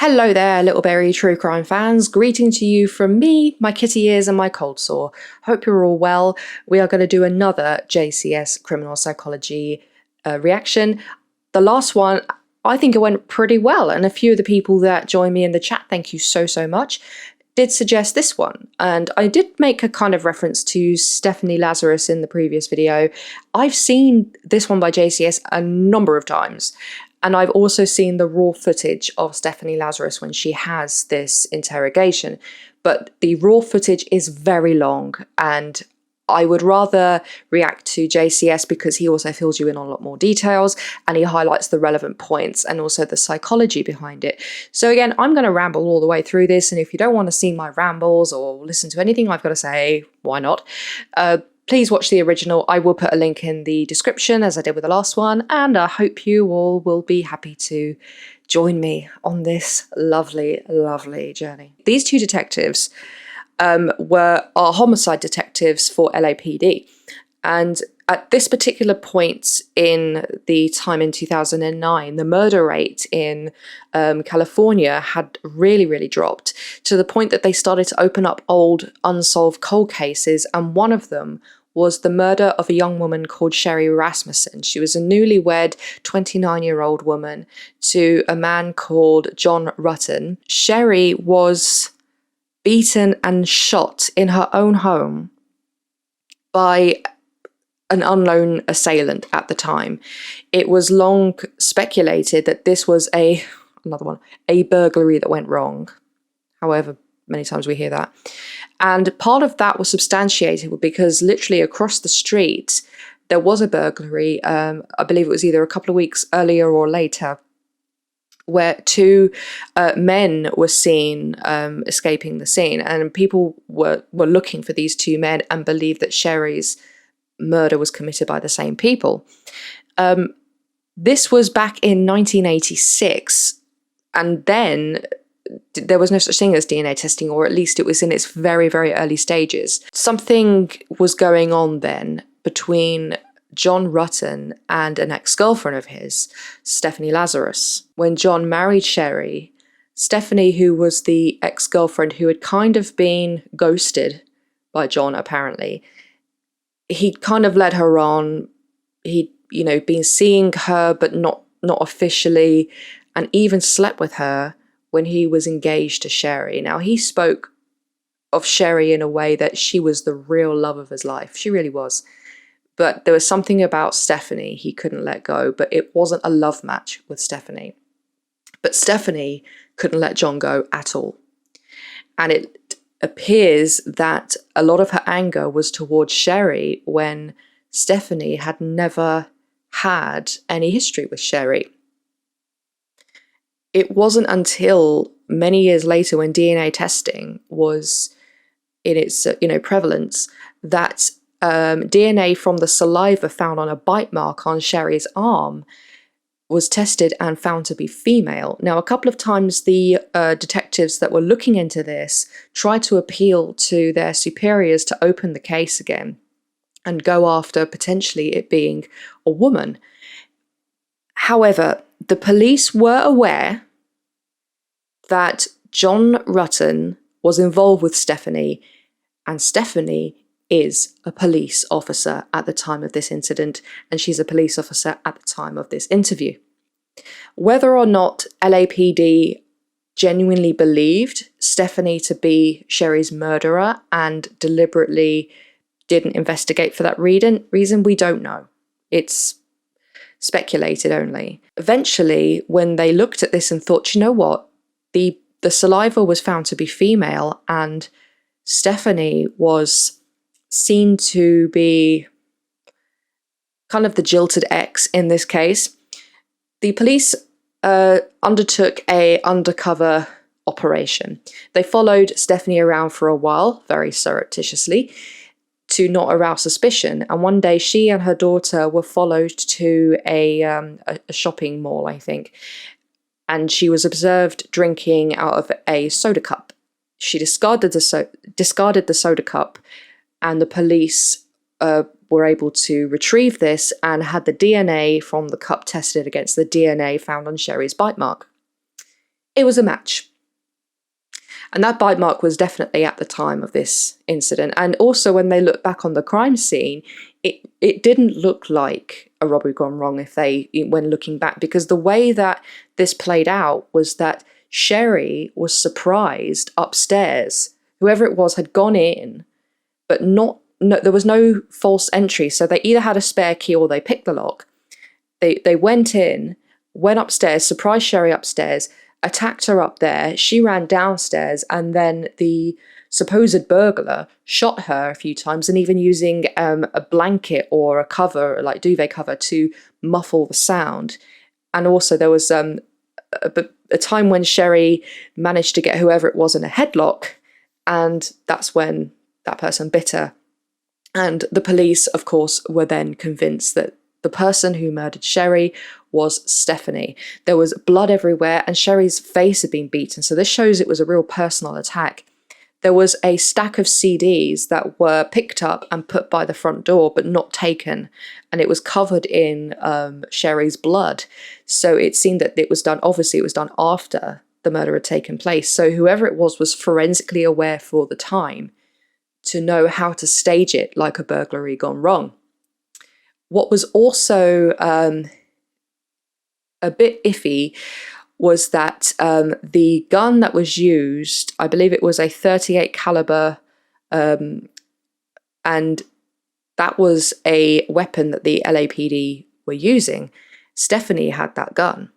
Hello there, Little Berry True Crime fans. Greeting to you from me, my kitty ears and my cold sore. Hope you're all well. We are going to do another JCS criminal psychology reaction. The last one, I think it went pretty well, and a few of the people that joined me in the chat, thank you so much, did suggest this one. And I did make a kind of reference to Stephanie Lazarus in the previous video. I've seen this one by JCS a number of times. And I've also seen the raw footage of Stephanie Lazarus when she has this interrogation. But the raw footage is very long, and I would rather react to JCS because he also fills you in on a lot more details and he highlights the relevant points and also the psychology behind it. So again, I'm going to ramble all the way through this, and if you don't want to see my rambles or listen to anything I've got to say, why not? Please watch the original. I will put a link in the description as I did with the last one, and I hope you all will be happy to join me on this lovely, lovely journey. These two detectives are homicide detectives for LAPD, and at this particular point in the time in 2009, the murder rate in California had really dropped to the point that they started to open up old unsolved cold cases, and one of them was the murder of a young woman called Sherri Rasmussen. She was a newlywed 29-year-old woman to a man called John Ruetten. Sherri was beaten and shot in her own home by an unknown assailant at the time. It was long speculated that this was a burglary that went wrong. However many times we hear that. And part of that was substantiated because literally across the street, there was a burglary. I believe it was either a couple of weeks earlier or later, where two men were seen escaping the scene, and people were looking for these two men and believed that Sherri's murder was committed by the same people. This was back in 1986, and then there was no such thing as DNA testing, or at least it was in its very early stages. Something was going on then between John Ruetten and an ex-girlfriend of his, Stephanie Lazarus. When John married Sherri, Stephanie, who was the ex-girlfriend who had kind of been ghosted by John apparently, he'd kind of led her on. He'd, been seeing her but not officially, and even slept with her when he was engaged to Sherri. Now, he spoke of Sherri in a way that she was the real love of his life. She really was. But there was something about Stephanie he couldn't let go, but it wasn't a love match with Stephanie. But Stephanie couldn't let John go at all. And it appears that a lot of her anger was towards Sherri when Stephanie had never had any history with Sherri. It wasn't until many years later, when DNA testing was in its prevalence, that DNA from the saliva found on a bite mark on Sherri's arm was tested and found to be female. Now, a couple of times the detectives that were looking into this tried to appeal to their superiors to open the case again and go after potentially it being a woman. However, the police were aware that John Ruetten was involved with Stephanie, and Stephanie is a police officer at the time of this incident, and she's a police officer at the time of this interview. Whether or not LAPD genuinely believed Stephanie to be Sherri's murderer and deliberately didn't investigate for that reason, we don't know. It's speculated only. Eventually, when they looked at this and thought, you know what, the saliva was found to be female, and Stephanie was seen to be kind of the jilted ex in this case, the police undertook a undercover operation. They followed Stephanie around for a while, very surreptitiously, to not arouse suspicion. And one day she and her daughter were followed to a shopping mall, I think, and she was observed drinking out of a soda cup. She discarded the soda cup, and the police were able to retrieve this and had the DNA from the cup tested against the DNA found on Sherri's bite mark. it was a match. And that bite mark was definitely at the time of this incident. And also when they look back on the crime scene, it didn't look like a robbery gone wrong when looking back, because the way that this played out was that Sherri was surprised upstairs. Whoever it was had gone in, but there was no false entry. So they either had a spare key or they picked the lock. They went in, went upstairs, surprised Sherri upstairs, attacked her up there. She ran downstairs, and then the supposed burglar shot her a few times, and even using a blanket or a cover, like duvet cover, to muffle the sound. And also there was a time when Sherri managed to get whoever it was in a headlock, and that's when that person bit her. And the police, of course, were then convinced that the person who murdered Sherri was Stephanie. There was blood everywhere, and Sherri's face had been beaten, so this shows it was a real personal attack. There was a stack of CDs that were picked up and put by the front door, but not taken, and it was covered in Sherri's blood. So it seemed that it was done, obviously it was done after the murder had taken place. So whoever it was forensically aware for the time to know how to stage it like a burglary gone wrong. What was also a bit iffy was that the gun that was used, I believe it was a .38 caliber, and that was a weapon that the LAPD were using. Stephanie had that gun.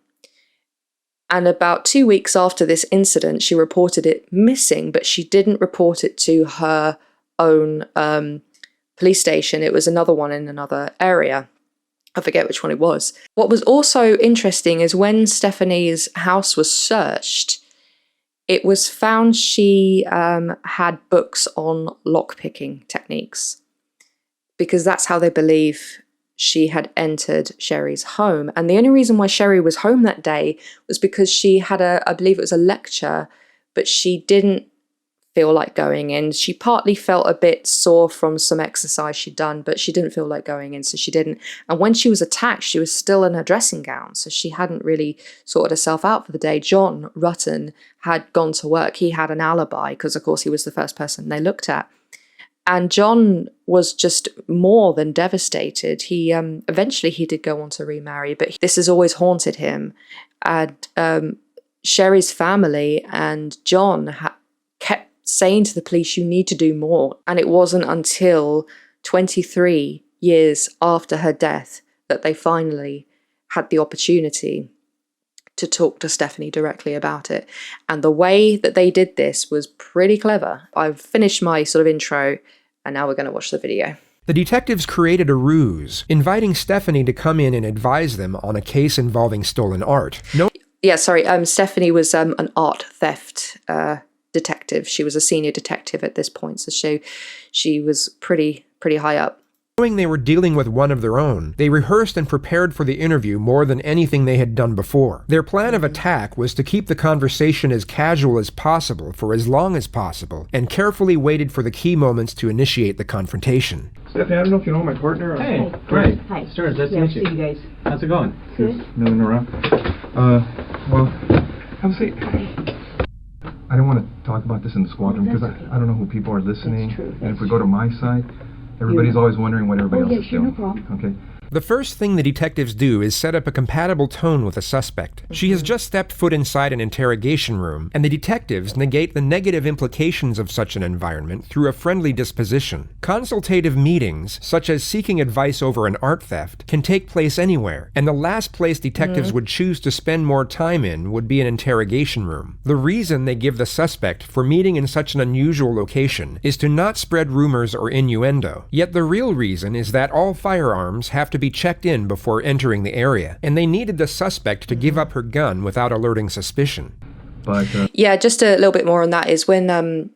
And about 2 weeks after this incident, she reported it missing, but she didn't report it to her own police station. It was another one in another area. I forget which one it was. What was also interesting is when Stephanie's house was searched, it was found she had books on lockpicking techniques, because that's how they believe she had entered Sherri's home. And the only reason why Sherri was home that day was because she had I believe it was a lecture, but she didn't feel like going in. She partly felt a bit sore from some exercise she'd done, but she didn't feel like going in, so she didn't. And when she was attacked, she was still in her dressing gown, so she hadn't really sorted herself out for the day. John Ruetten had gone to work. He had an alibi because, of course, he was the first person they looked at. And John was just more than devastated. He eventually he did go on to remarry, but this has always haunted him. And Sherri's family and John kept saying to the police, you need to do more. And it wasn't until 23 years after her death that they finally had the opportunity to talk to Stephanie directly about it. And the way that they did this was pretty clever. I've finished my sort of intro, and now we're going to watch the video. The detectives created a ruse, inviting Stephanie to come in and advise them on a case involving stolen art. Stephanie was an art theft detective. She was a senior detective at this point, so she was pretty high up. Knowing they were dealing with one of their own, they rehearsed and prepared for the interview more than anything they had done before. Their plan of attack was to keep the conversation as casual as possible for as long as possible, and carefully waited for the key moments to initiate the confrontation. Stephanie, I don't know if you know my partner. Hey, great. Hi. Stuart, nice to meet you. See you guys. How's it going? Good. Milling around. Well, have a seat. I don't want to talk about this in the squadron because That's okay. I don't know who people are listening. That's true. And if That's we go to my side, everybody's always wondering what everybody else is doing. No problem. Okay. The first thing the detectives do is set up a compatible tone with the suspect. She has just stepped foot inside an interrogation room, and the detectives negate the negative implications of such an environment through a friendly disposition. Consultative meetings, such as seeking advice over an art theft, can take place anywhere, and the last place detectives would choose to spend more time in would be an interrogation room. The reason they give the suspect for meeting in such an unusual location is to not spread rumors or innuendo. Yet the real reason is that all firearms have to be checked in before entering the area, and they needed the suspect to give up her gun without alerting suspicion. But Yeah, just a little bit more on that is when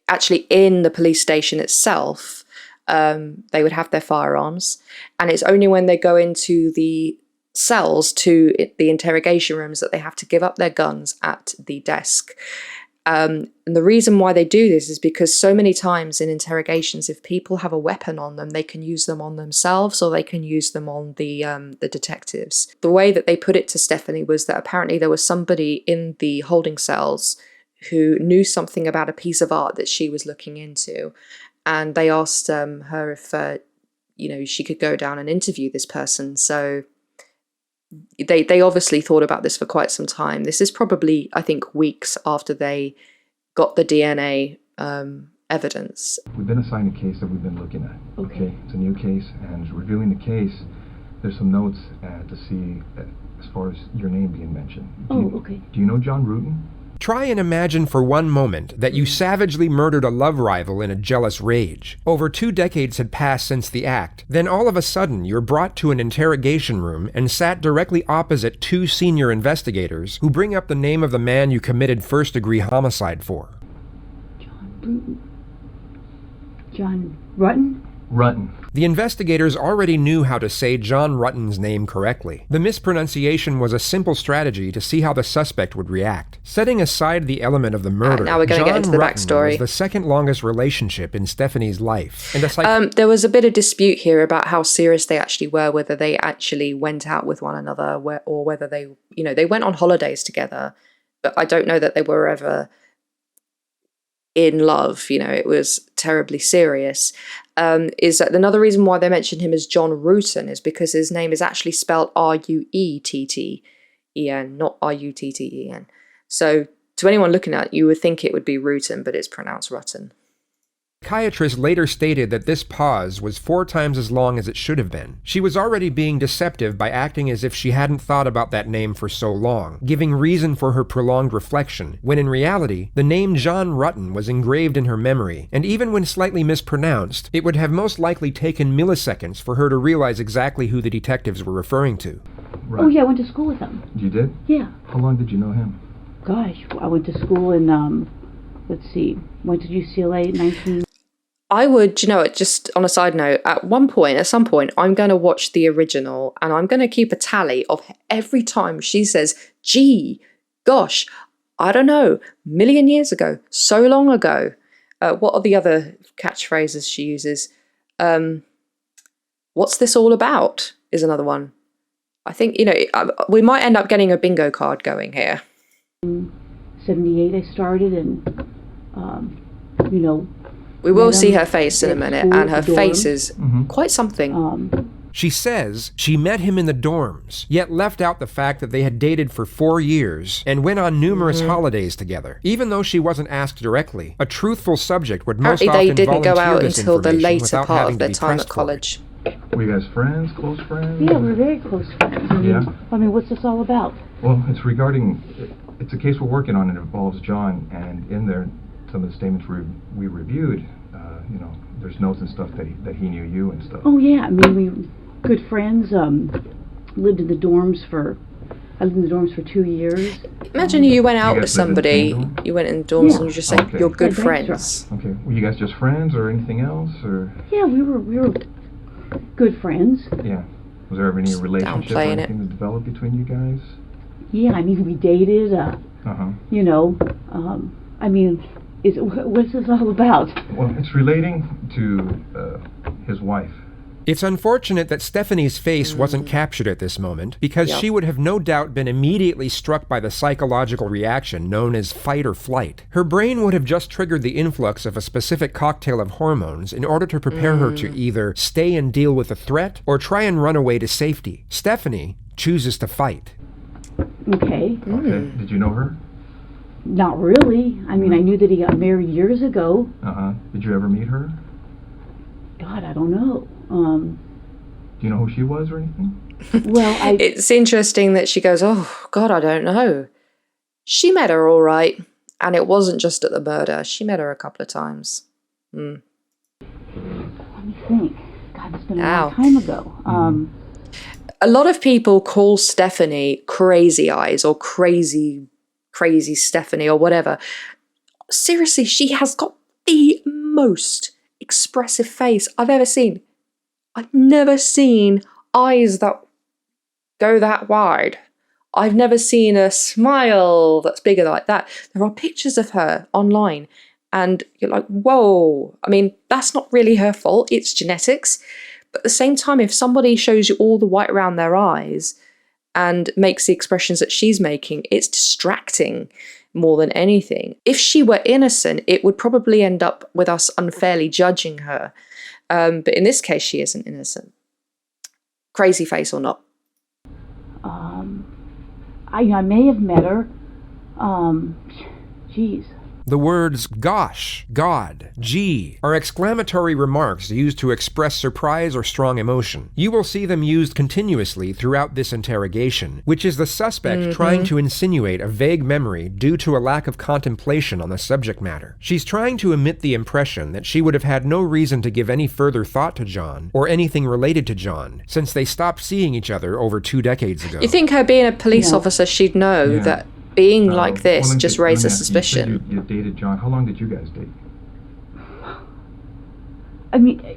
actually in the police station itself, they would have their firearms, and it's only when they go into the cells to the interrogation rooms that they have to give up their guns at the desk. And the reason why they do this is because so many times in interrogations, if people have a weapon on them, they can use them on themselves or they can use them on the detectives. The way that they put it to Stephanie was that apparently there was somebody in the holding cells who knew something about a piece of art that she was looking into, and they asked her if she could go down and interview this person. So they obviously thought about this for quite some time. This is probably, I think, weeks after they got the DNA evidence. We've been assigned a case that we've been looking at. Okay. It's a new case, and reviewing the case, there's some notes to see as far as your name being mentioned. Okay. Do you know John Ruetten? Try and imagine for one moment that you savagely murdered a love rival in a jealous rage. Over 2 decades had passed since the act. Then all of a sudden, you're brought to an interrogation room and sat directly opposite 2 senior investigators who bring up the name of the man you committed first-degree homicide for. John Ruetten? Ruetten. The investigators already knew how to say John Rutten's name correctly. The mispronunciation was a simple strategy to see how the suspect would react. Setting aside the element of the murder, now we're going to get into the Ruetten backstory. was the second longest relationship in Stephanie's life. And there was a bit of dispute here about how serious they actually were, whether they actually went out with one another, or whether they went on holidays together. But I don't know that they were ever in love. It was terribly serious. Is that another reason why they mentioned him as John Ruetten is because his name is actually spelled Ruetten, not Rutten. So to anyone looking at it, you would think it would be Ruetten, but it's pronounced Ruetten. Psychiatrist later stated that this pause was 4 times as long as it should have been. She was already being deceptive by acting as if she hadn't thought about that name for so long, giving reason for her prolonged reflection, when in reality, the name John Ruetten was engraved in her memory, and even when slightly mispronounced, it would have most likely taken milliseconds for her to realize exactly who the detectives were referring to. Right. Oh yeah, I went to school with him. You did? Yeah. How long did you know him? Gosh, I went to school in, went to UCLA in 19... I would, just on a side note, at some point, I'm going to watch the original and I'm going to keep a tally of every time she says, gee, gosh, I don't know, million years ago, so long ago. What are the other catchphrases she uses? What's this all about is another one. I think, we might end up getting a bingo card going here. In 78 I started, and, we will see her face in a minute, and her face is quite something. She says she met him in the dorms, yet left out the fact that they had dated for 4 years and went on numerous holidays together. Even though she wasn't asked directly, a truthful subject would most Apparently often they didn't go volunteer out this until the information later without part having of to their be time pressed at for it. college. Were you guys friends, close friends? Yeah, we're very close friends. I mean, what's this all about? Well, it's a case we're working on. It involves John, and in there, some of the statements we reviewed, there's notes and stuff that he knew you and stuff. Oh yeah, I mean, we were good friends. Lived in the dorms for 2 years. Imagine you went out You with guys lived in the somebody, same dorm? you went in dorms Yeah. and you just say, Okay. you're good Yeah, friends. Okay. Were you guys just friends or anything else, or? Yeah, we were good friends. Yeah. Was there ever any relationship or downplaying it. anything that developed between you guys? Yeah, I mean, we dated. I mean, what's this all about? Well, it's relating to his wife. It's unfortunate that Stephanie's face wasn't captured at this moment, because she would have no doubt been immediately struck by the psychological reaction known as fight or flight. Her brain would have just triggered the influx of a specific cocktail of hormones in order to prepare her to either stay and deal with the threat or try and run away to safety. Stephanie chooses to fight. Okay. Okay. Did you know her? Not really. I mean, I knew that he got married years ago. Did you ever meet her? God, I don't know. Do you know who she was or anything? Well, It's interesting that she goes, oh, God, I don't know. She met her all right, and it wasn't just at the murder. She met her a couple of times. Let me think. God, it's been a long time ago. A lot of people call Stephanie Crazy Eyes or Crazy Stephanie or whatever. Seriously, she has got the most expressive face I've ever seen. I've never seen eyes that go that wide. I've never seen a smile that's bigger like that. There are pictures of her online and you're like, whoa. I mean, that's not really her fault. It's genetics. But at the same time, if somebody shows you all the white around their eyes and makes the expressions that she's making, it's distracting more than anything. If she were innocent, it would probably end up with us unfairly judging her. But in this case, she isn't innocent. Crazy face or not. I may have met her. Geez. The words gosh, God, gee are exclamatory remarks used to express surprise or strong emotion. You will see them used continuously throughout this interrogation, which is the suspect trying to insinuate a vague memory due to a lack of contemplation on the subject matter. She's trying to emit the impression that she would have had no reason to give any further thought to John or anything related to John, since they stopped seeing each other over 2 decades ago. You think her being a police officer, she'd know that being like this just raises suspicion. You said you dated John. How long did you guys date? I mean,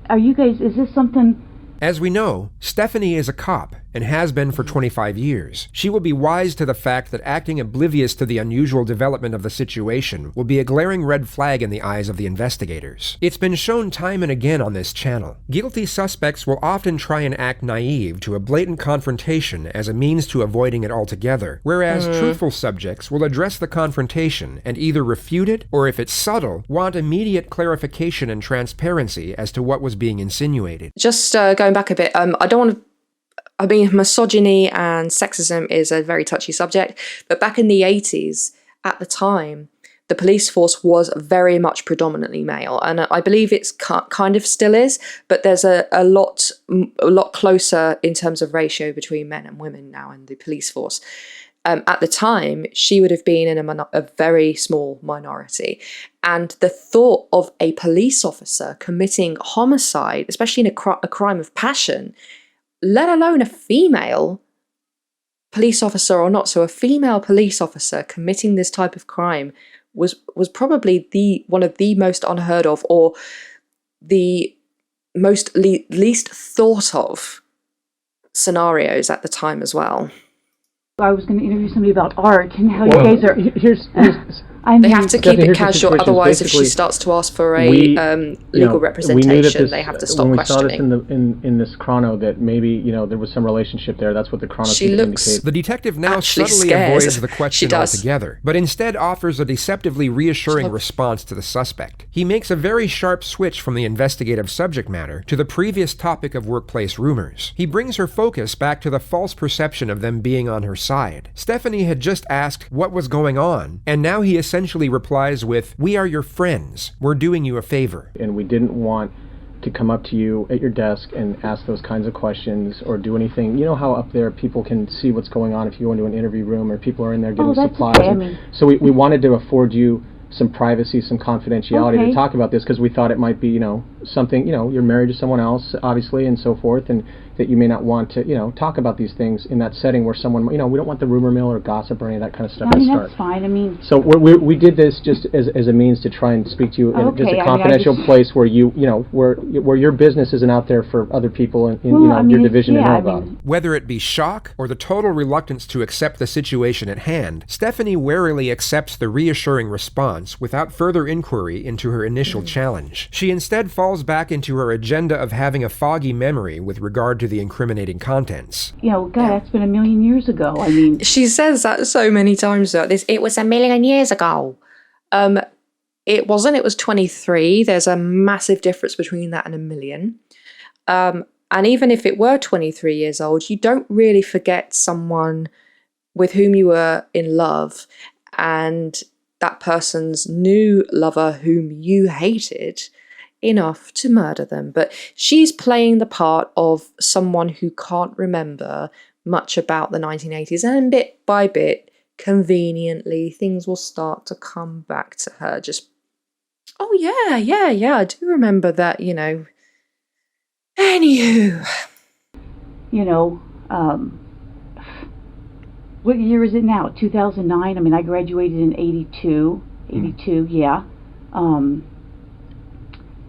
are you guys, is this something... As we know, Stephanie is a cop and has been for 25 years. She will be wise to the fact that acting oblivious to the unusual development of the situation will be a glaring red flag in the eyes of the investigators. It's been shown time and again on this channel. Guilty suspects will often try and act naive to a blatant confrontation as a means to avoiding it altogether, whereas truthful subjects will address the confrontation and either refute it, or if it's subtle, want immediate clarification and transparency as to what was being insinuated. Just going back a bit, I don't want to... I mean, misogyny and sexism is a very touchy subject, but back in the 80s, at the time, the police force was very much predominantly male, and I believe it's kind of still is, but there's a lot closer in terms of ratio between men and women now in the police force. At the time, she would have been in a very small minority. And the thought of a police officer committing homicide, especially in a crime of passion, let alone a female police officer or not, so a female police officer committing this type of crime was probably one of the most unheard of, or the most least thought of scenarios at the time as well. I was going to interview somebody about art and how you guys are... They have to keep it casual, otherwise if she starts to ask for a legal representation, they have to stop questioning. When we saw this in this chrono, that maybe, there was some relationship there. That's what the chrono seems to indicate. The detective now subtly scared. avoids the question altogether, but instead offers a deceptively reassuring response to the suspect. He makes a very sharp switch from the investigative subject matter to the previous topic of workplace rumors. He brings her focus back to the false perception of them being on her side. Stephanie had just asked what was going on, and now he essentially replies with, "We are your friends. We're doing you a favor." And we didn't want to come up to you at your desk and ask those kinds of questions or do anything. You know how up there people can see what's going on if you go into an interview room or people are in there getting supplies. Okay. So we wanted to afford you some privacy, some confidentiality to talk about this, because we thought it might be, something, you're married to someone else, obviously, and so forth, and that you may not want to, talk about these things in that setting where someone, we don't want the rumor mill or gossip or any of that kind of stuff to start. That's fine. So we did this just as a means to try and speak to you in just a confidential place where where your business isn't out there for other people in your division to know about. Whether it be shock or the total reluctance to accept the situation at hand, Stephanie warily accepts the reassuring response without further inquiry into her initial challenge. She instead falls back into her agenda of having a foggy memory with regard to the incriminating contents. That's been 1,000,000 years ago. I mean, she says that so many times throughout this. It was 1,000,000 years ago. It wasn't. It was 23. There's a massive difference between that and 1,000,000. And even if it were 23 years old, you don't really forget someone with whom you were in love and that person's new lover whom you hated enough to murder them. But she's playing the part of someone who can't remember much about the 1980s, and bit by bit, conveniently, things will start to come back to her. Just, oh yeah, I do remember that, Anywho. What year is it now? 2009? I mean, I graduated in 82. 82, yeah.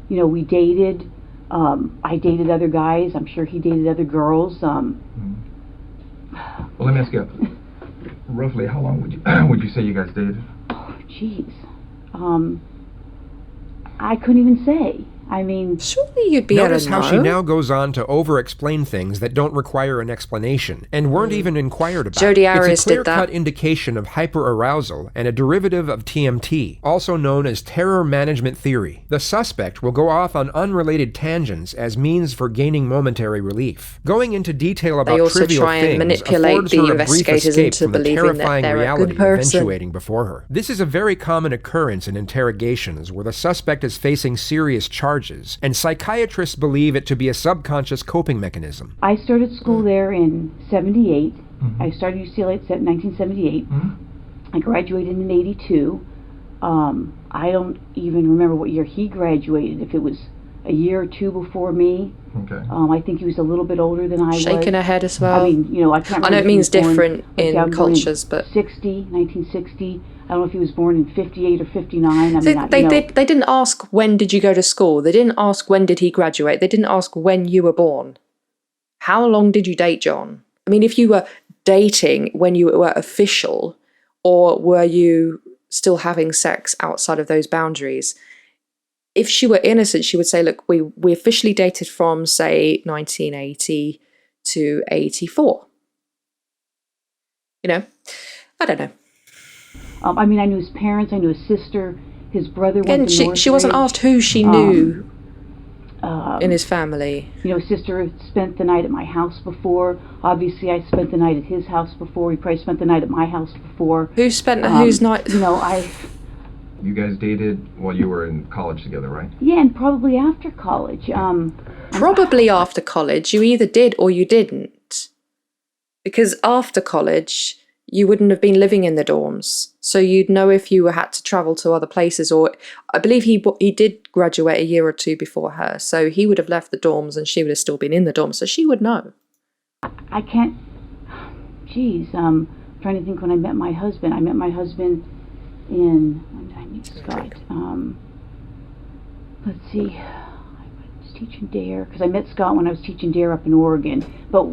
We dated. I dated other guys. I'm sure he dated other girls. Well, let me ask you, roughly how long would you say you guys dated? Oh, jeez. I couldn't even say. I mean, surely you'd be Notice able to know. how she now goes on to over-explain things that don't require an explanation and weren't even inquired about. Jodi Arias it's a did that. clear-cut indication of hyperarousal and a derivative of TMT, also known as terror management theory. The suspect will go off on unrelated tangents as means for gaining momentary relief. Going into detail about They also trivial try and things manipulate affords the her a brief investigators escape into from the believing that terrifying they're a reality good person. eventuating before her. This is a very common occurrence in interrogations where the suspect is facing serious charges, and psychiatrists believe it to be a subconscious coping mechanism. I started school there in 78. I started UCLA in 1978. I graduated in 82. I don't even remember what year he graduated, if it was a year or two before me. Okay. I think he was a little bit older than I was. Shaking her head as well. I mean, you know, I can't remember. I know it if he means was born, different let's see, I in was born cultures, but 1960. I don't know if he was born in 58 or 59. I mean, they didn't ask when did you go to school. They didn't ask when did he graduate. They didn't ask when you were born. How long did you date John? I mean, if you were dating when you were official, or were you still having sex outside of those boundaries? If she were innocent, she would say, look, we officially dated from, say, 1980 to 84. You know? I don't know. I mean, I knew his parents, I knew his sister, his brother. Again, she wasn't asked who she knew in his family. You know, his sister spent the night at my house before. Obviously, I spent the night at his house before. He probably spent the night at my house before. Who spent whose night? You know, You guys dated while you were in college together, right? Yeah, and probably after college. Probably after college. You either did or you didn't. Because after college, you wouldn't have been living in the dorms. So you'd know if you had to travel to other places, or I believe he did graduate a year or two before her. So he would have left the dorms and she would have still been in the dorms. So she would know. I can't, geez, I'm trying to think when I met my husband. I met my husband in, when did I meet Scott? Let's see, I was teaching DARE, because I met Scott when I was teaching DARE up in Oregon. But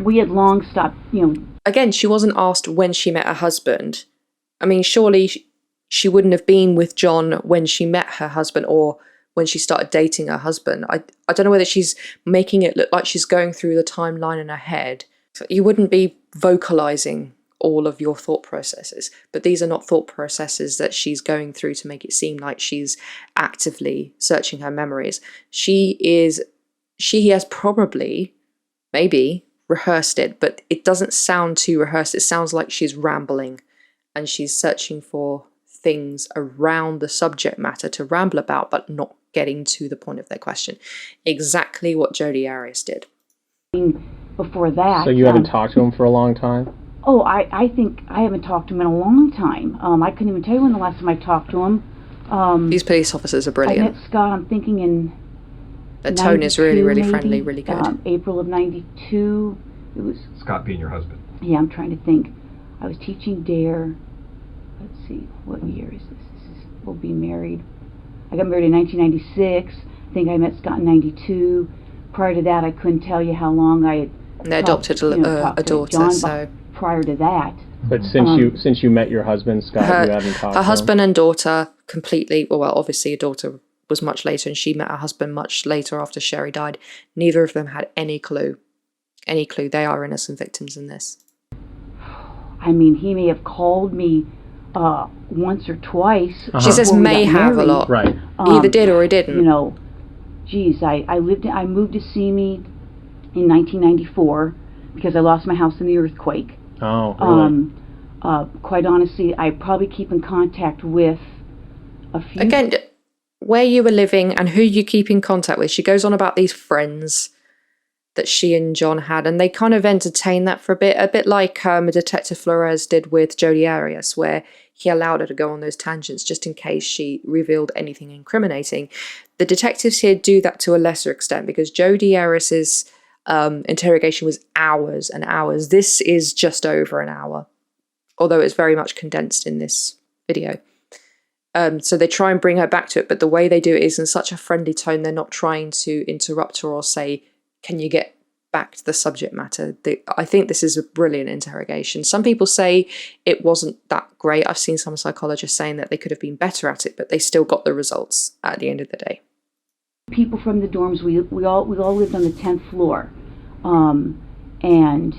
we had long stopped, you know. Again, she wasn't asked when she met her husband. I mean, surely she wouldn't have been with John when she met her husband or when she started dating her husband. I don't know whether she's making it look like she's going through the timeline in her head. So you wouldn't be vocalizing all of your thought processes, but these are not thought processes that she's going through to make it seem like she's actively searching her memories. She has probably, maybe, rehearsed it, but it doesn't sound too rehearsed. It sounds like she's rambling and she's searching for things around the subject matter to ramble about, but not getting to the point of their question. Exactly what Jodi Arias did. Before that. So you haven't talked to him for a long time? Oh, I think I haven't talked to him in a long time. I couldn't even tell you when the last time I talked to him. These police officers are brilliant. I met Scott, I'm thinking in the tone is really, really maybe, friendly, really good. April of 92. It was Scott being your husband. Yeah, I'm trying to think. I was teaching DARE. Let's see, what year is this? We'll be married. I got married in 1996. I think I met Scott in 92. Prior to that, I couldn't tell you how long I had. They adopted a daughter, John, so. Prior to that. But since you met your husband, Scott, you haven't talked to him? Her husband and daughter completely, well, obviously a daughter was much later, and she met her husband much later after Sherri died. Neither of them had any clue. They are innocent victims in this. I mean, he may have called me once or twice. She says may have a lot. Right. He either did or he didn't. You know, geez, I moved to Simi in 1994 because I lost my house in the earthquake. Oh, really? Quite honestly, I probably keep in contact with a few. Again, where you were living and who you keep in contact with. She goes on about these friends that she and John had, and they kind of entertained that for a bit like Detective Flores did with Jodi Arias, where he allowed her to go on those tangents just in case she revealed anything incriminating. The detectives here do that to a lesser extent because Jodi Arias's interrogation was hours and hours. This is just over an hour, although it's very much condensed in this video. So they try and bring her back to it, but the way they do it is in such a friendly tone. They're not trying to interrupt her or say, can you get back to the subject matter. I think this is a brilliant interrogation. Some people say it wasn't that great. I've seen some psychologists saying that they could have been better at it, but they still got the results at the end of the day. People from the dorms, we all lived on the 10th floor, and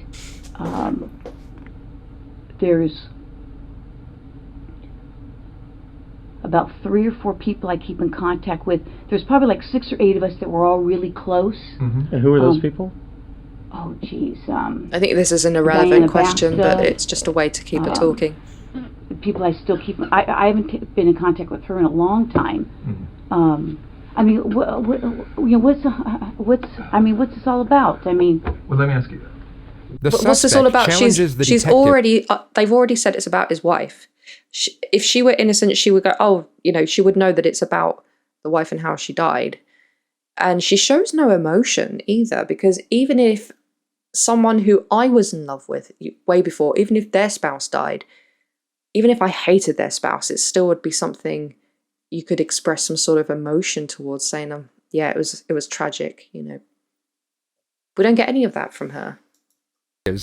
there's about 3 or 4 people I keep in contact with. There's probably like 6 or 8 of us that were all really close. Mm-hmm. And who are those people? Oh, geez. I think this is an irrelevant question, but it's just a way to keep it talking. The people I still keep. I haven't been in contact with her in a long time. Mm-hmm. I mean, what's this all about? I mean, well, let me ask you. What's this all about? She's already. They've already said it's about his wife. If she were innocent, she would go, oh, she would know that it's about the wife and how she died. And she shows no emotion either, because even if someone who I was in love with way before, even if their spouse died, even if I hated their spouse, it still would be something you could express some sort of emotion towards, saying, yeah, it was tragic, We don't get any of that from her.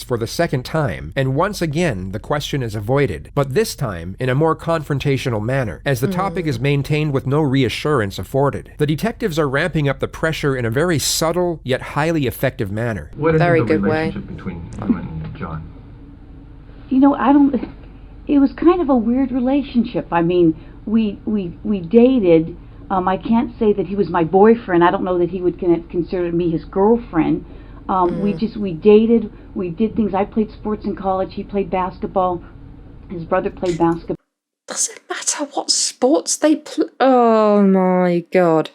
For the second time, and once again the question is avoided, but this time in a more confrontational manner, as the topic is maintained with no reassurance afforded. The detectives are ramping up the pressure in a very subtle yet highly effective manner. What is Very the good relationship way. between you and John? It was kind of a weird relationship. I mean, we dated. I can't say that he was my boyfriend. I don't know that he would consider me his girlfriend. We dated, we did things. I played sports in college, he played basketball, his brother played basketball. Does it matter what sports they play? Oh my God.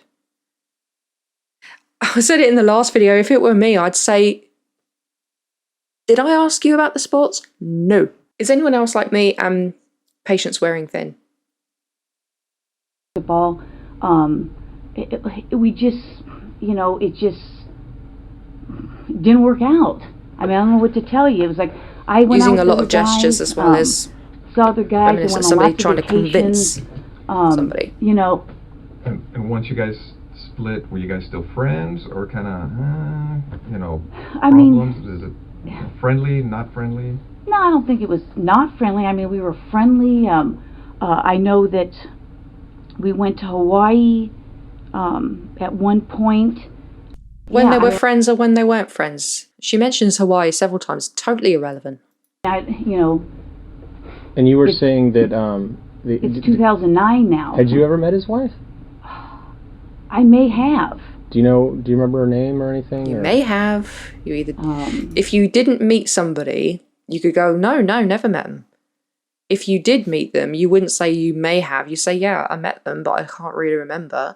I said it in the last video, if it were me, I'd say, did I ask you about the sports? No. Is anyone else like me? Patience wearing thin. Basketball, it just didn't work out. I mean, I don't know what to tell you. It was like I went using out a lot with of gestures as well as saw other guys. reminiscent of somebody trying to convince somebody. And once you guys split, were you guys still friends, or kind of I problems? mean, Is it friendly, not friendly? No, I don't think it was not friendly. I mean, we were friendly. I know that we went to Hawaii at one point. When they were friends or when they weren't friends. She mentions Hawaii several times. Totally irrelevant. And you were saying that it's 2009 now. Had you ever met his wife? I may have. Do you remember her name or anything? You may have. You either if you didn't meet somebody, you could go, no, never met them. If you did meet them, you wouldn't say you may have. You say, yeah, I met them, but I can't really remember.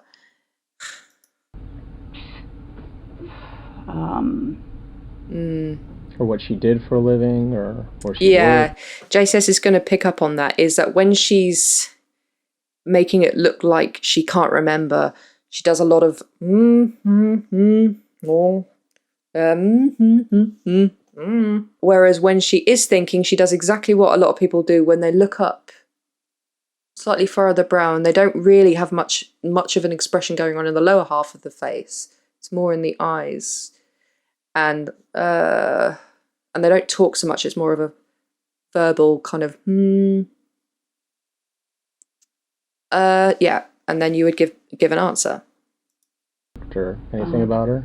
Or what she did for a living, or where she worked. JCS is going to pick up on that, is that when she's making it look like she can't remember, she does a lot of whereas when she is thinking, she does exactly what a lot of people do when they look up slightly further brown. They don't really have much of an expression going on in the lower half of the face. It's more in the eyes, and they don't talk so much. It's more of a verbal kind of and then you would give an answer. Or anything about her?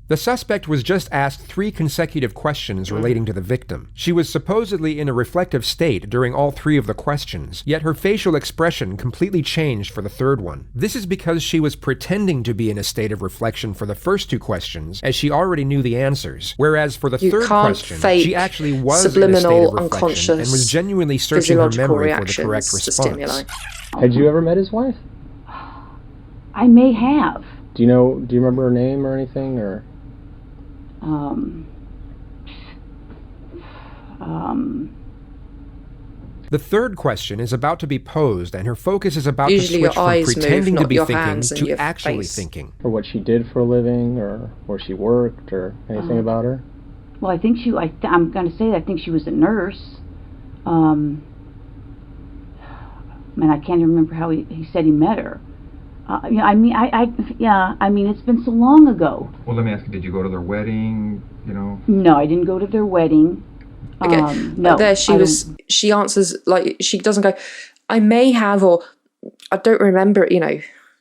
The suspect was just asked 3 consecutive questions relating to the victim. She was supposedly in a reflective state during all 3 of the questions, yet her facial expression completely changed for the 3rd one. This is because she was pretending to be in a state of reflection for the first 2 questions, as she already knew the answers, whereas for the 3rd question, she actually was in a state of reflection and was genuinely searching her memory for the correct response. Had you ever met his wife? I may have. Do you remember her name or anything, or? The 3rd question is about to be posed, and her focus is about to switch from pretending to be thinking to actually thinking. Or what she did for a living, or where she worked, or anything about her? Well, I think I'm going to say that I think she was a nurse. I can't even remember how he said he met her. Yeah, I mean, it's been so long ago. Well, let me ask you, did you go to their wedding, you know? No, I didn't go to their wedding. Okay. No. There she answers, like, she doesn't go, I may have, or I don't remember, you know.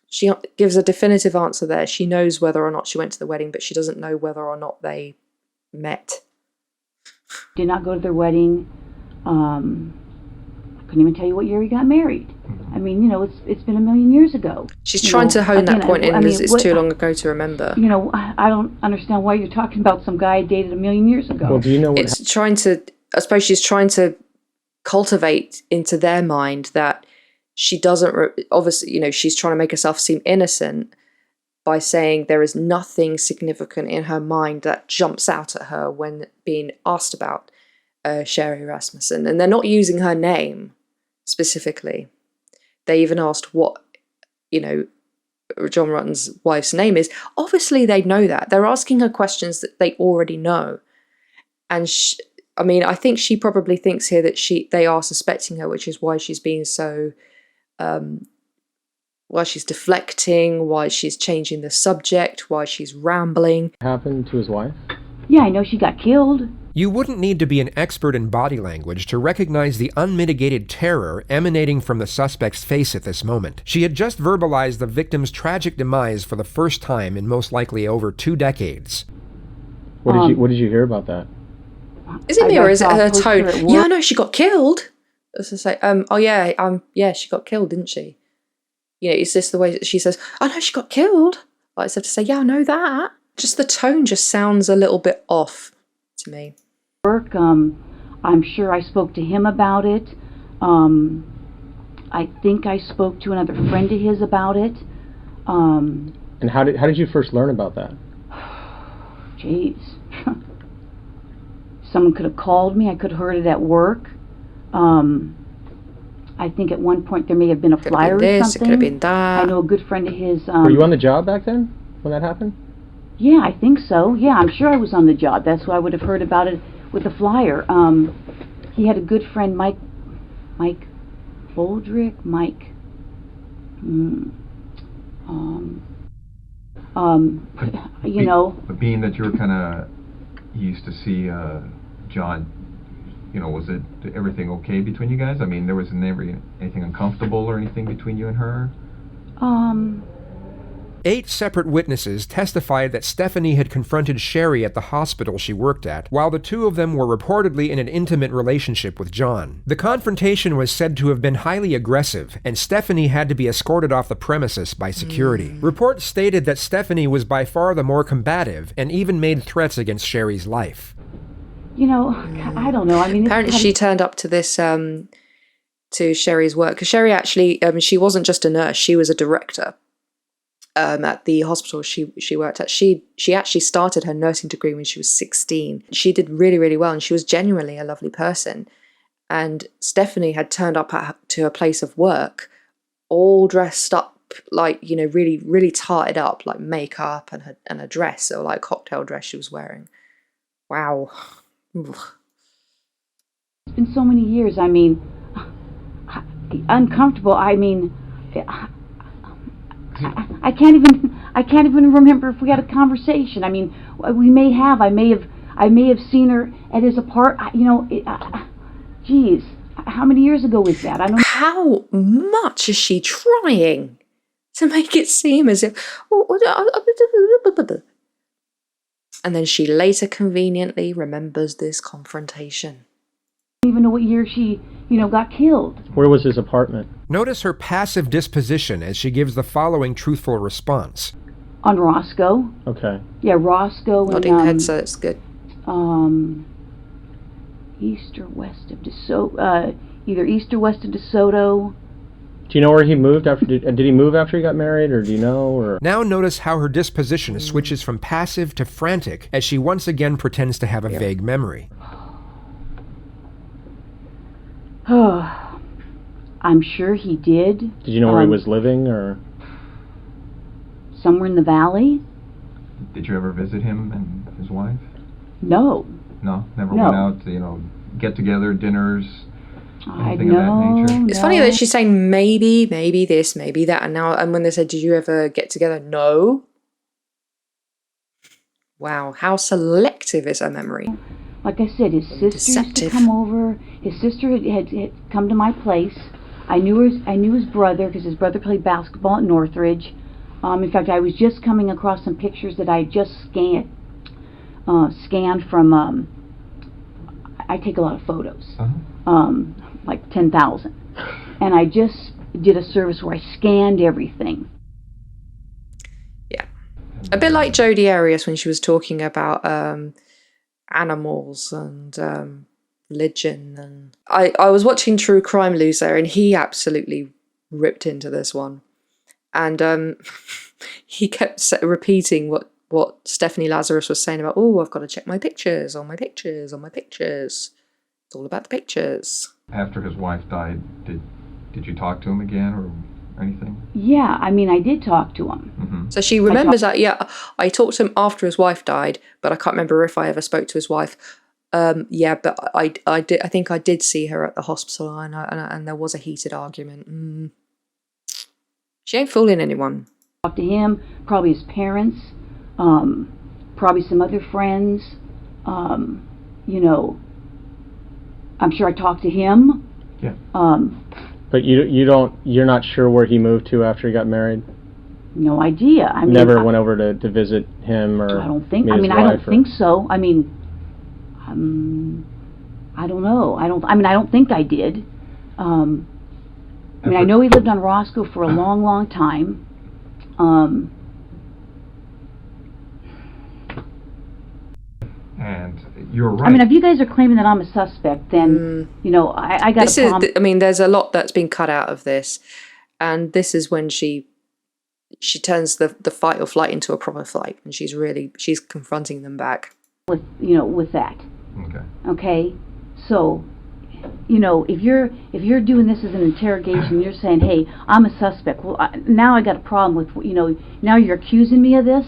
She gives a definitive answer there. She knows whether or not she went to the wedding, but she doesn't know whether or not they met. Did not go to their wedding. I couldn't even tell you what year he got married. I mean, you know, it's been a million years ago. She's trying to hone that point in, as it's too long ago to remember. You know, I don't understand why you're talking about some guy I dated a million years ago. Well, do you know what it's trying to, I suppose she's trying to cultivate into their mind that she doesn't, obviously, you know, she's trying to make herself seem innocent by saying there is nothing significant in her mind that jumps out at her when being asked about Sherri Rasmussen. And they're not using her name specifically. They even asked what, you know, John Ruetten's wife's name is. Obviously, they know that. They're asking her questions that they already know. And I mean, I think she probably thinks here that they are suspecting her, which is why she's being so... why she's deflecting, why she's changing the subject, why she's rambling. happened to his wife? Yeah, I know she got killed. You wouldn't need to be an expert in body language to recognize the unmitigated terror emanating from the suspect's face at this moment. She had just verbalized the victim's tragic demise for the first time in most likely over 2 decades. What did you hear about that? Is it me or is it her tone? Yeah, no, she got killed. As I say, yeah, she got killed, didn't she? You know, is this the way that she says, oh no, she got killed? Like, I have to say, yeah, I know that. Just the tone just sounds a little bit off to me. I'm sure I spoke to him about it. I think I spoke to another friend of his about it. And how did you first learn about that? Jeez. Someone could have called me. I could have heard it at work. I think at one point there may have been a flyer or something. It could have been that. I know a good friend of his. Were you on the job back then when that happened? Yeah, I think so. Yeah, I'm sure I was on the job. That's why I would have heard about it with the flyer. He had a good friend, Mike Boldrick, you know. But being that you were kind of used to see John, you know, was everything okay between you guys? I mean, there was never anything uncomfortable or anything between you and her? 8 separate witnesses testified that Stephanie had confronted Sherri at the hospital she worked at, while the 2 of them were reportedly in an intimate relationship with John. The confrontation was said to have been highly aggressive, and Stephanie had to be escorted off the premises by security. Reports stated that Stephanie was by far the more combative, and even made threats against Sherri's life. You know, I don't know. I mean, apparently she turned up to this, to Sherri's work, because Sherri actually, she wasn't just a nurse, she was a director. At the hospital she worked at. She actually started her nursing degree when she was 16. She did really, really well, and she was genuinely a lovely person. And Stephanie had turned up to her place of work, all dressed up, like, you know, really, really tarted up, like makeup and a dress, or like cocktail dress she was wearing. Wow. Ugh. It's been so many years. I mean, uncomfortable. I mean, I can't even remember if we had a conversation. I mean, I may have seen her at his apartment. You know, geez, how many years ago was that? I don't know. How much is she trying to make it seem as if? And then she later conveniently remembers this confrontation. I don't even know what year she, you know, got killed. Where was his apartment? Notice her passive disposition as she gives the following truthful response. On Roscoe. Okay. Yeah, Roscoe. Nodding head, so it's good. East or west of DeSoto. Either east or west of DeSoto. Do you know where he moved after? Did he move after he got married, or do you know? Or now notice how her disposition switches from passive to frantic as she once again pretends to have a vague memory. I'm sure he did. Did you know where he was living, or? Somewhere in the valley. Did you ever visit him and his wife? No. No? Never went out to, you know, get together, dinners? Anything of that nature? It's funny that she's saying maybe this, maybe that, and when they said, "Did you ever get together?" No. Wow, how selective is her memory? Like I said, his sister used to come over. His sister had come to my place. I knew his brother because his brother played basketball at Northridge. In fact, I was just coming across some pictures that I had just scanned from. I take a lot of photos, like 10,000, and I just did a service where I scanned everything. Yeah, a bit like Jodi Arias when she was talking about animals and religion, and I was watching True Crime Loser, and he absolutely ripped into this one, and he kept repeating what Stephanie Lazarus was saying about, oh, I've got to check my pictures on my pictures on my pictures. It's all about the pictures. After his wife died, did you talk to him again or anything? Yeah, I mean, I did talk to him. So she remembers that, yeah, I talked to him after his wife died, but I can't remember if I ever spoke to his wife. Yeah, but I did. I think I did see her at the hospital, and there was a heated argument. She ain't fooling anyone. Talked to him, probably his parents, probably some other friends. You know, I'm sure I talked to him. Yeah. But you're not sure where he moved to after he got married? No idea. I mean, never went over to visit him or I don't think. meet I mean, his I don't wife, think so. I mean, I don't know. I don't think I did. I mean, I know he lived on Roscoe for a long, long time. And you're right. I mean, if you guys are claiming that I'm a suspect, then you know I got a problem. I mean, there's a lot that's been cut out of this, and this is when she turns the fight or flight into a proper flight, and she's confronting them back with that. Okay. Okay, so if you're doing this as an interrogation, you're saying, hey, I'm a suspect. Well, now I got a problem with now you're accusing me of this.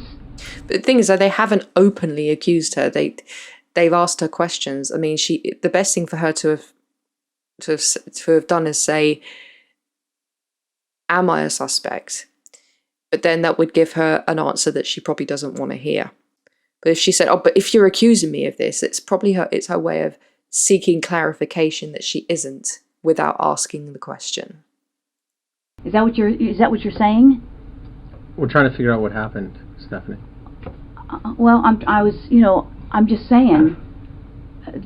But the thing is that they haven't openly accused her. They've asked her questions. I mean, the best thing for her to have done is say, "Am I a suspect?" But then that would give her an answer that she probably doesn't want to hear. But if she said, "Oh, but if you're accusing me of this," it's probably her way of seeking clarification that she isn't without asking the question. Is that what you're saying? We're trying to figure out what happened, Stephanie. Well, I'm just saying.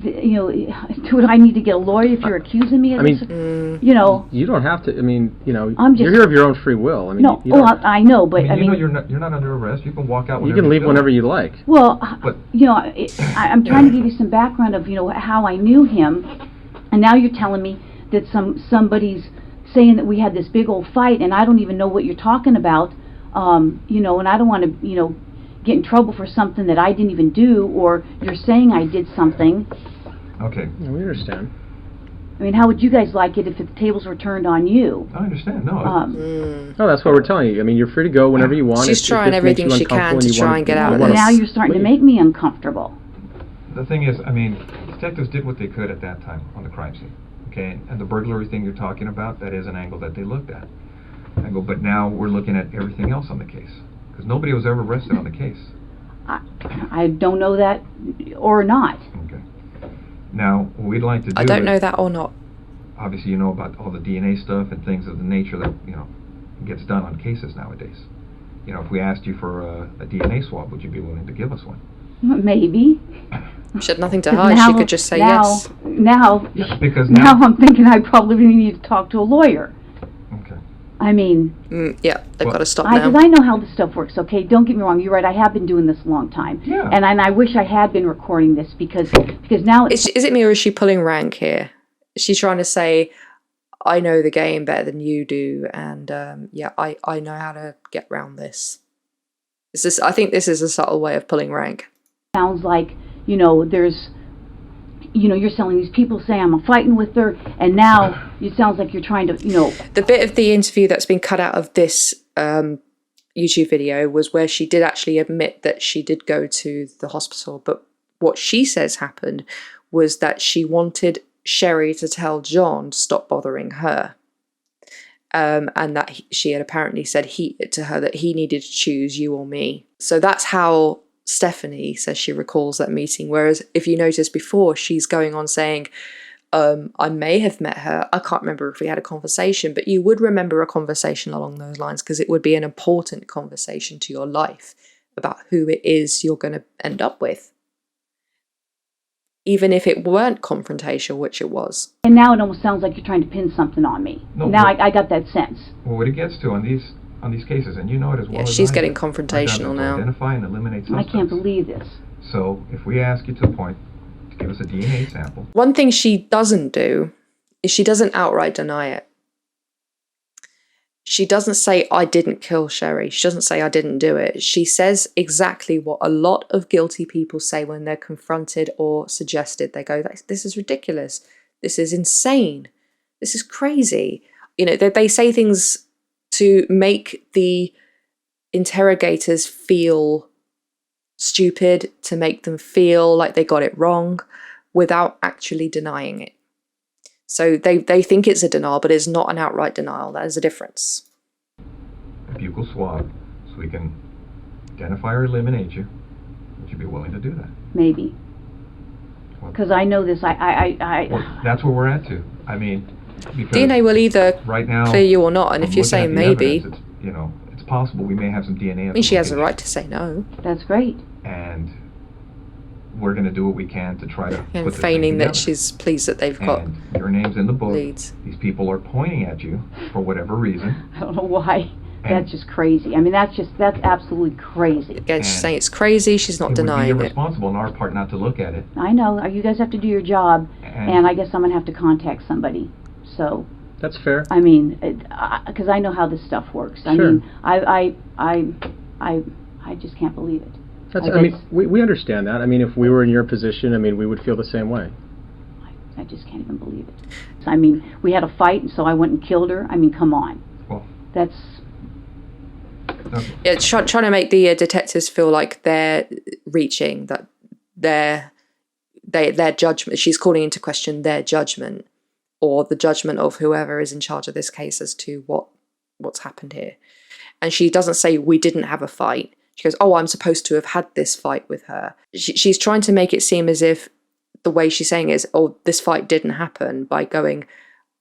Do I need to get a lawyer if you're accusing me of this? You don't have to. I mean, you're here of your own free will. I mean, no. I know, but I mean, you're not under arrest. You can walk out. You can leave whenever you like. Well, but I'm trying to give you some background of how I knew him, and now you're telling me that somebody's saying that we had this big old fight, and I don't even know what you're talking about. And I don't want to get in trouble for something that I didn't even do, or you're saying I did something. Okay. Yeah, we understand. I mean, how would you guys like it if the tables were turned on you? I understand. No. No, that's what we're telling you. I mean, you're free to go whenever you want. She's trying everything she can to try and get out of this. Now you're starting to make me uncomfortable. The thing is, I mean, detectives did what they could at that time on the crime scene. Okay, and the burglary thing you're talking about, that is an angle that they looked at. I go, but now we're looking at everything else on the case. Because nobody was ever arrested on the case. I don't know that or not. Okay. Now, what we'd like to do I don't know that or not. Obviously, you know about all the DNA stuff and things of the nature that, gets done on cases nowadays. If we asked you for a DNA swab, would you be willing to give us one? Maybe. She had nothing to hide. She could just say yes. Because now I'm thinking I probably need to talk to a lawyer. Okay. I mean... yeah, they've got to stop now. Because I know how this stuff works, okay? Don't get me wrong. You're right. I have been doing this a long time. Yeah. And I wish I had been recording this because now... Is it me or is she pulling rank here? She's trying to say, I know the game better than you do, and I know how to get around this. I think this is a subtle way of pulling rank. Sounds like, there's... you're selling these people saying I'm fighting with her, and now it sounds like you're trying to, The bit of the interview that's been cut out of this YouTube video was where she did actually admit that she did go to the hospital, but what she says happened was that she wanted Sherri to tell John to stop bothering her. And that she had apparently said to her that he needed to choose you or me. So that's how Stephanie says she recalls that meeting. Whereas if you notice before, she's going on saying, I may have met her. I can't remember if we had a conversation, but you would remember a conversation along those lines because it would be an important conversation to your life about who it is you're going to end up with. Even if it weren't confrontational, which it was. And now it almost sounds like you're trying to pin something on me. No, now I got that sense. Well, what it gets to on these cases, and you know it as well as she's I getting do, confrontational now. Identify and eliminate suspects. I can't believe this. So if we ask you to the point to give us a DNA sample. One thing she doesn't do is she doesn't outright deny it. She doesn't say, I didn't kill Sherri. She doesn't say, I didn't do it. She says exactly what a lot of guilty people say when they're confronted or suggested. They go, this is ridiculous. This is insane. This is crazy. You know, they say things to make the interrogators feel stupid, to make them feel like they got it wrong without actually denying it. So they think it's a denial, but it's not an outright denial. That is a difference. A buccal swab, so we can identify or eliminate you. Would you be willing to do that? Maybe. Because I know this. Well, that's where we're at too. I mean, because DNA will either right now clear you or not, and if you're saying maybe, it's possible we may have some DNA. I mean, she has a right to say no. That's great. And we're going to do what we can to try to and put this feigning thing that together. she's pleased that they've got and your name's in the book. leads. These people are pointing at you for whatever reason. I don't know why. That's just crazy. I mean, that's absolutely crazy. Again, she's saying it's crazy. She's not denying it would be it. irresponsible on our part not to look at it. I know. You guys have to do your job, and I guess I'm going to have to contact somebody. So. That's fair. I mean, because I know how this stuff works. I mean, I just can't believe it. I mean, we understand that. I mean, if we were in your position, I mean, we would feel the same way. I just can't even believe it. I mean, we had a fight, and so I went and killed her. I mean, come on. Well, that's. Okay. It's trying to make the detectives feel like they're reaching, that their judgment. She's calling into question their judgment, or the judgment of whoever is in charge of this case as to what's happened here. And she doesn't say we didn't have a fight. She goes, oh, I'm supposed to have had this fight with her. She's trying to make it seem as if the way she's saying is, oh, this fight didn't happen, by going,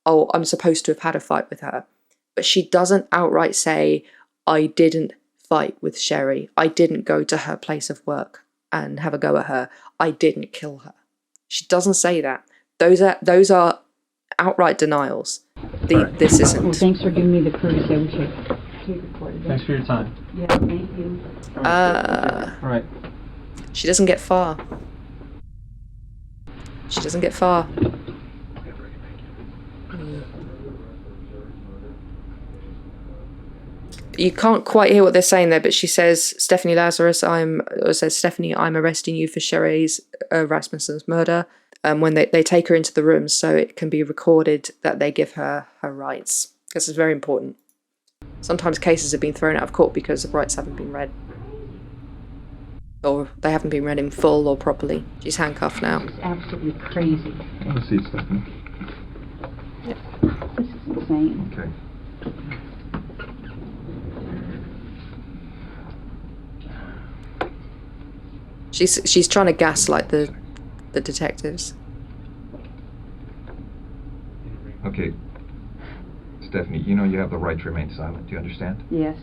oh, I'm supposed to have had a fight with her. But she doesn't outright say, I didn't fight with Sherri. I didn't go to her place of work and have a go at her. I didn't kill her. She doesn't say that. Those are outright denials. This isn't. Well, thanks for giving me the courtesy. I wish I recorded that. Thanks for your time. Yeah, thank you. All right. She doesn't get far. She doesn't get far. You can't quite hear what they're saying there, but she says, Stephanie, I'm arresting you for Sherri Rasmussen's murder. When they take her into the room, so it can be recorded that they give her her rights. This is very important. Sometimes cases have been thrown out of court because the rights haven't been read. Or they haven't been read in full or properly. She's handcuffed now. It's absolutely crazy. Have a seat, Stephanie. This is insane. Okay. She's trying to gaslight the detectives. Okay. Stephanie, you know you have the right to remain silent. Do you understand? Yes.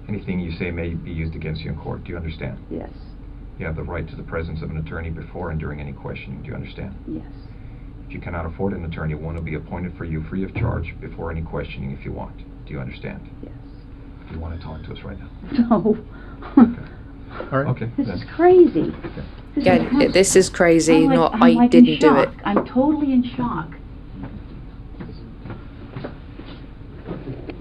Anything you say may be used against you in court. Do you understand? Yes. You have the right to the presence of an attorney before and during any questioning. Do you understand? Yes. If you cannot afford an attorney, one will be appointed for you free of charge before any questioning if you want. Do you understand? Yes. Do you want to talk to us right now? No. Okay. All right. Okay. This is crazy. Again, this is crazy, not I'm I didn't do it. I'm totally in shock.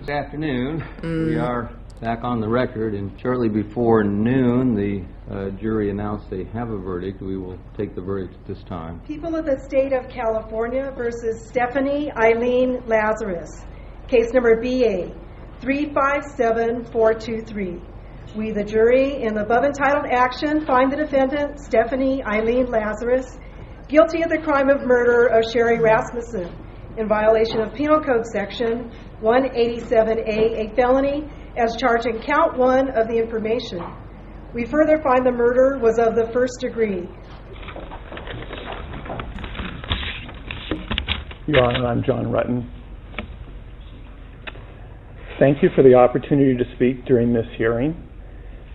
This afternoon, we are back on the record, and shortly before noon, the jury announced they have a verdict. We will take the verdict at this time. People of the State of California versus Stephanie Eileen Lazarus. Case number BA 357423. We, the jury, in the above entitled action, find the defendant, Stephanie Eileen Lazarus, guilty of the crime of murder of Sherri Rasmussen in violation of Penal Code Section 187A, a felony, as charged in count 1 of the information. We further find the murder was of the first degree. Your Honor, I'm John Ruetten. Thank you for the opportunity to speak during this hearing.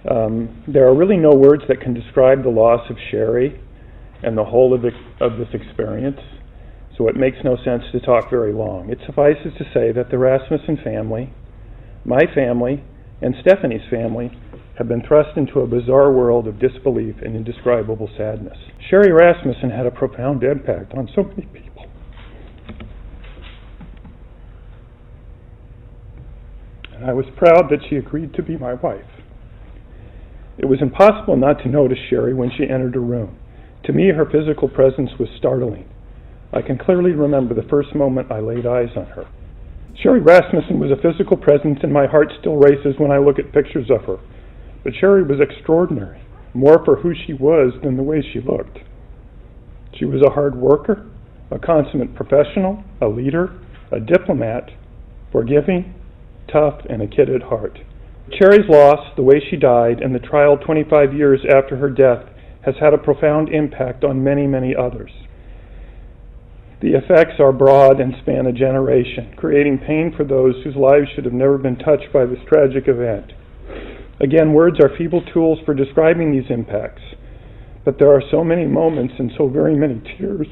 There are really no words that can describe the loss of Sherri and the whole of this experience, so it makes no sense to talk very long. It suffices to say that the Rasmussen family, my family, and Stephanie's family have been thrust into a bizarre world of disbelief and indescribable sadness. Sherri Rasmussen had a profound impact on so many people. And I was proud that she agreed to be my wife. It was impossible not to notice Sherri when she entered a room. To me, her physical presence was startling. I can clearly remember the first moment I laid eyes on her. Sherri Rasmussen was a physical presence, and my heart still races when I look at pictures of her. But Sherri was extraordinary, more for who she was than the way she looked. She was a hard worker, a consummate professional, a leader, a diplomat, forgiving, tough, and a kid at heart. Sherri's loss, the way she died, and the trial 25 years after her death has had a profound impact on many, many others. The effects are broad and span a generation, creating pain for those whose lives should have never been touched by this tragic event. Again, words are feeble tools for describing these impacts, but there are so many moments and so very many tears.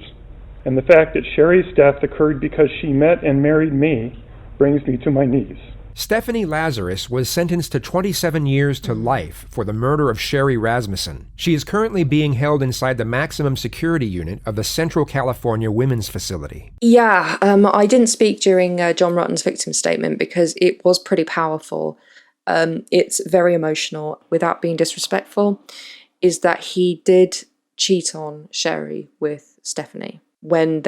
And the fact that Sherri's death occurred because she met and married me brings me to my knees. Stephanie Lazarus was sentenced to 27 years to life for the murder of Sherri Rasmussen. She is currently being held inside the maximum security unit of the Central California Women's Facility. Yeah, I didn't speak during John Rutten's victim statement because it was pretty powerful. It's very emotional. Without being disrespectful, is that he did cheat on Sherri with Stephanie when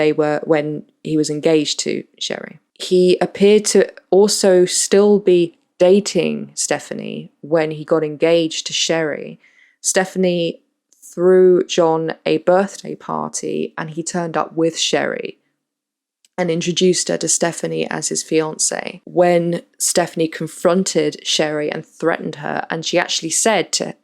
he was engaged to Sherri. He appeared to also still be dating Stephanie when he got engaged to Sherri. Stephanie threw John a birthday party and he turned up with Sherri and introduced her to Stephanie as his fiancée. When Stephanie confronted Sherri and threatened her, and she actually said to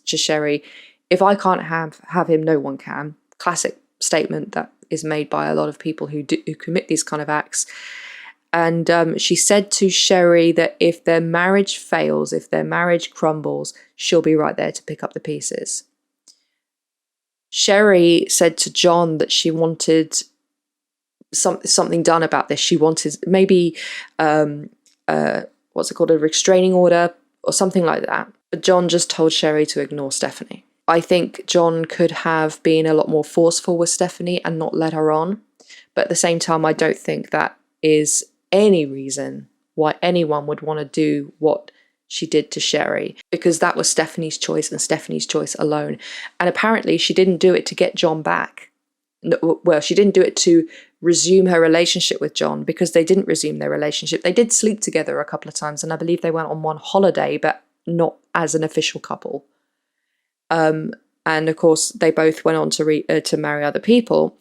Sherri, "If I can't have him, no one can." Classic statement that is made by a lot of people who commit these kind of acts. And she said to Sherri that if their marriage fails, if their marriage crumbles, she'll be right there to pick up the pieces. Sherri said to John that she wanted something done about this. She wanted maybe, what's it called, a restraining order or something like that. But John just told Sherri to ignore Stephanie. I think John could have been a lot more forceful with Stephanie and not let her on. But at the same time, I don't think that is any reason why anyone would want to do what she did to Sherri, because that was Stephanie's choice and Stephanie's choice alone. And apparently she didn't do it to get John back. Well, she didn't do it to resume her relationship with John, because they didn't resume their relationship. They did sleep together a couple of times, and I believe they went on one holiday, but not as an official couple. And of course, they both went on to marry other people.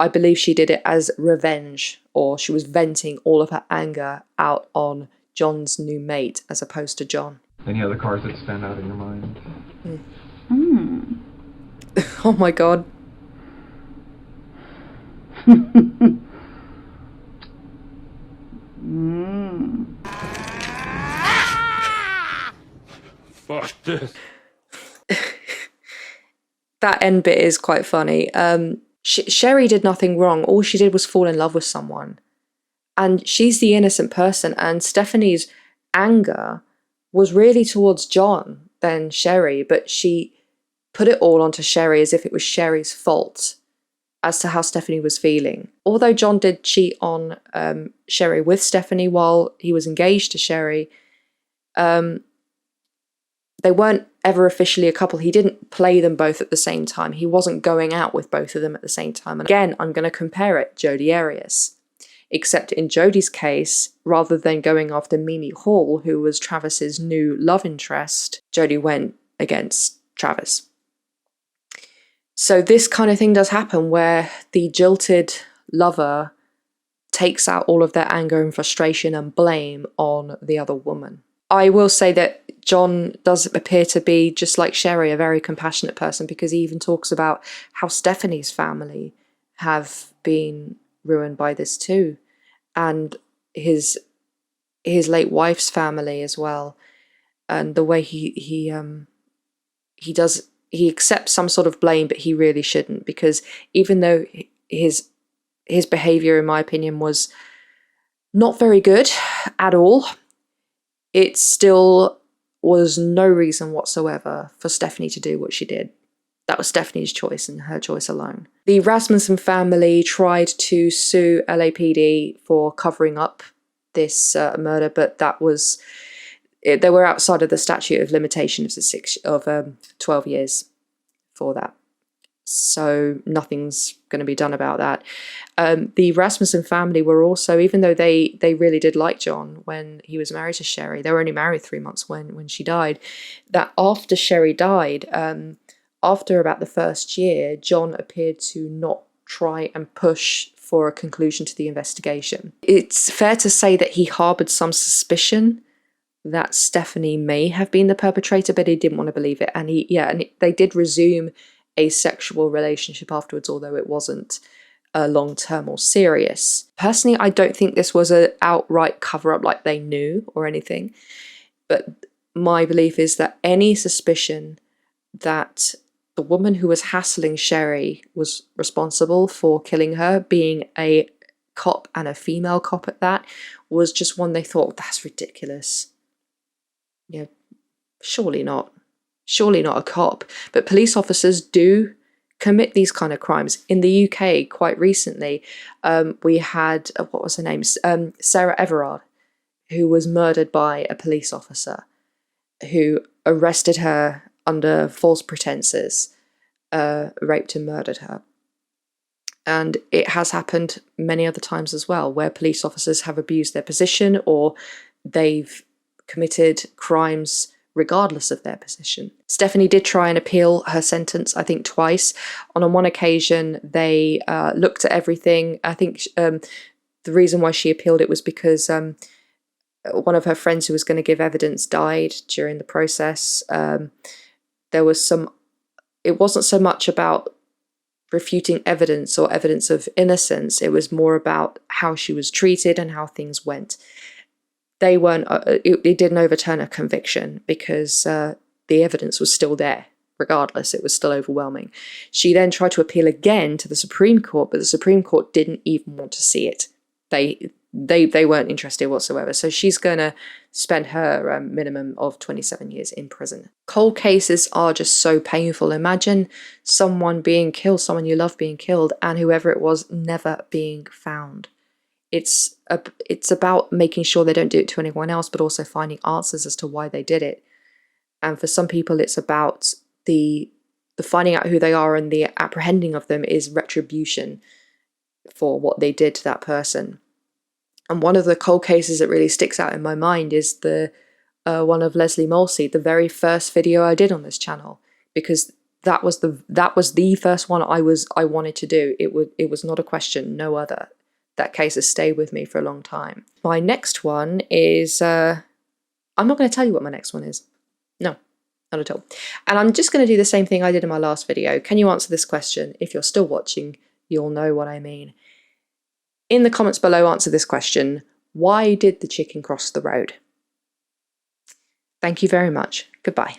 I believe she did it as revenge, or she was venting all of her anger out on John's new mate as opposed to John. Any other cars that stand out in your mind? Oh my God. Fuck this. That end bit is quite funny. Sherri did nothing wrong. All she did was fall in love with someone. And she's the innocent person. And Stephanie's anger was really towards John than Sherri. But she put it all onto Sherri as if it was Sherri's fault as to how Stephanie was feeling. Although John did cheat on Sherri with Stephanie while he was engaged to Sherri, they weren't ever officially a couple. He didn't play them both at the same time. He wasn't going out with both of them at the same time. And again, I'm going to compare it, Jodi Arias. Except in Jodi's case, rather than going after Mimi Hall, who was Travis's new love interest, Jodi went against Travis. So this kind of thing does happen where the jilted lover takes out all of their anger and frustration and blame on the other woman. I will say that John does appear to be, just like Sherri, a very compassionate person, because he even talks about how Stephanie's family have been ruined by this too, and his late wife's family as well, and the way he accepts some sort of blame, but he really shouldn't, because even though his behavior, in my opinion, was not very good at all, it still was no reason whatsoever for Stephanie to do what she did. That was Stephanie's choice and her choice alone. The Rasmussen family tried to sue LAPD for covering up this murder, but they were outside of the statute of limitations of 12 years for that. So nothing's going to be done about that. The Rasmussen family were also, even though they really did like John when he was married to Sherri, they were only married 3 months when she died, that after Sherri died, after about the first year, John appeared to not try and push for a conclusion to the investigation. It's fair to say that he harbored some suspicion that Stephanie may have been the perpetrator, but he didn't want to believe it. And they did resume a sexual relationship afterwards, although it wasn't long-term or serious. Personally, I don't think this was an outright cover-up like they knew or anything, but my belief is that any suspicion that the woman who was hassling Sherri was responsible for killing her, being a cop and a female cop at that, was just one they thought, that's ridiculous. Yeah, surely not. Surely not a cop. But police officers do commit these kind of crimes. In the UK, quite recently, we had, what was her name? Sarah Everard, who was murdered by a police officer who arrested her under false pretenses, raped and murdered her. And it has happened many other times as well, where police officers have abused their position or they've committed crimes regardless of their position. Stephanie did try and appeal her sentence, I think twice. On one occasion, they looked at everything. I think the reason why she appealed it was because one of her friends who was going to give evidence died during the process. There was it wasn't so much about refuting evidence or evidence of innocence. It was more about how she was treated and how things went. They weren't, it didn't overturn a conviction because the evidence was still there. Regardless, it was still overwhelming. She then tried to appeal again to the Supreme Court, but the Supreme Court didn't even want to see it. They weren't interested whatsoever. So she's going to spend her minimum of 27 years in prison. Cold cases are just so painful. Imagine someone being killed, someone you love being killed, and whoever it was never being found. It's about making sure they don't do it to anyone else, but also finding answers as to why they did it. And for some people, it's about the finding out who they are, and the apprehending of them is retribution for what they did to that person. And one of the cold cases that really sticks out in my mind is the one of Leslie Molsey, the very first video I did on this channel, because that was the first one I wanted to do. It was not a question, no other. That case has stayed with me for a long time. My next one is, I'm not going to tell you what my next one is. No, not at all. And I'm just going to do the same thing I did in my last video. Can you answer this question? If you're still watching, you'll know what I mean. In the comments below, answer this question. Why did the chicken cross the road? Thank you very much. Goodbye.